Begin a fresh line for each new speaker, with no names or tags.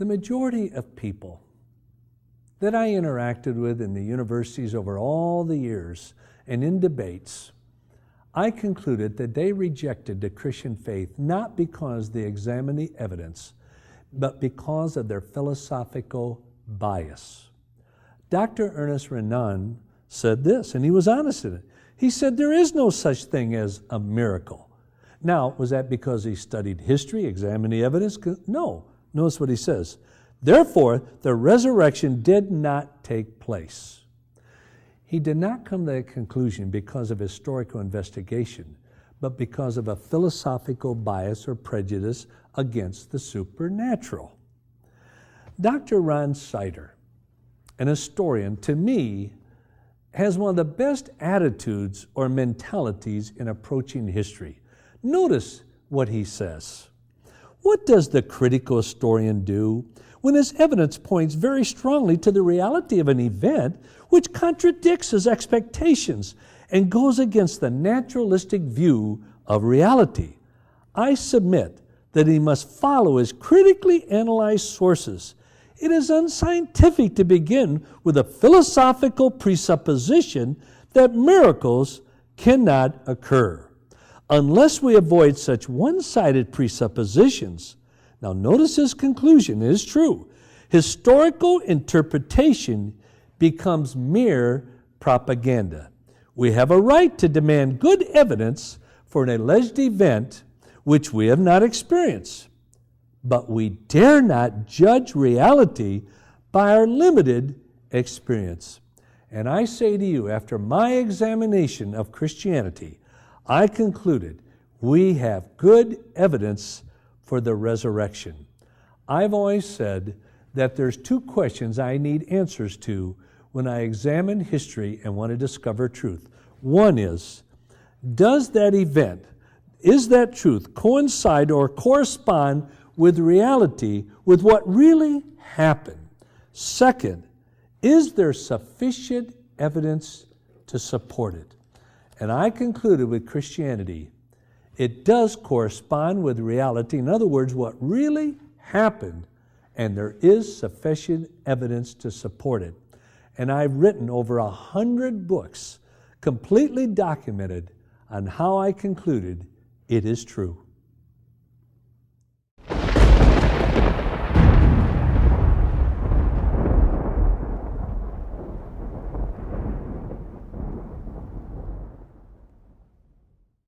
The majority of people that I interacted with in the universities over all the years and in debates, I concluded that they rejected the Christian faith not because they examined the evidence, but because of their philosophical bias. Dr. Ernest Renan said this, and he was honest in it. He said there is no such thing as a miracle. Now, was that because he studied history, examined the evidence? No. Notice what he says. Therefore, the resurrection did not take place. He did not come to that conclusion because of historical investigation, but because of a philosophical bias or prejudice against the supernatural. Dr. Ron Sider, an historian, to me, has one of the best attitudes or mentalities in approaching history. Notice what he says. What does the critical historian do when his evidence points very strongly to the reality of an event which contradicts his expectations and goes against the naturalistic view of reality? I submit that he must follow his critically analyzed sources. It is unscientific to begin with a philosophical presupposition that miracles cannot occur. Unless we avoid such one-sided presuppositions, now notice his conclusion is true, historical interpretation becomes mere propaganda. We have a right to demand good evidence for an alleged event which we have not experienced, but we dare not judge reality by our limited experience. And I say to you, after my examination of Christianity, I concluded we have good evidence for the resurrection. I've always said that there's two questions I need answers to when I examine history and want to discover truth. One is, does that event, is that truth coincide or correspond with reality, with what really happened? Second, is there sufficient evidence to support it? And I concluded with Christianity, it does correspond with reality. In other words, what really happened, and there is sufficient evidence to support it. And I've written over 100 books, completely documented on how I concluded it is true.